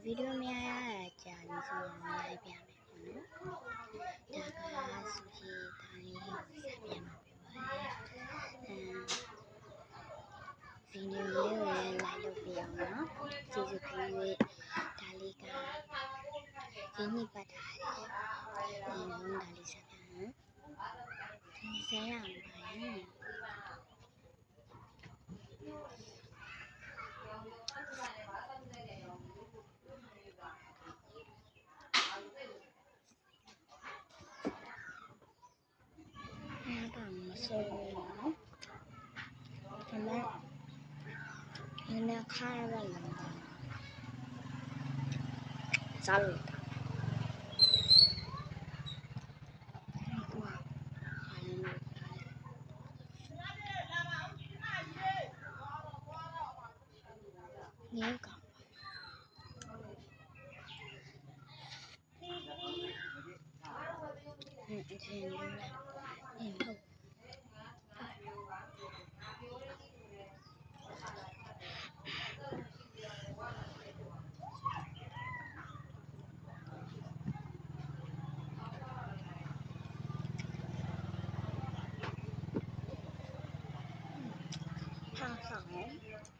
ဗီဒီယိုများရတာကြာပြီဆိုတော့ရိုက်ပြမယ်ပေါ့နော်ဒါကဆိုရင်ဒါလေးကိုဆက်ပြမှာပြပါတယ်ဗီဒီယိုလေးကိုလည်း like လုပ်ပြအောင်နော်ကျေးဇူးပြု၍ဒါလေးကရင်းနှီးပတ်ထားတယ်ဒီလုံးဒါလေးဆက်ပြမယ်ဒီစရအောင်ပါရင်မဆိုးဘူးနော်ဒါပေမဲ့နည်းနည်းခါရပါလားစားလို့ငေးကောင်းအချင်းလေးဟုတ်ထားဆောင်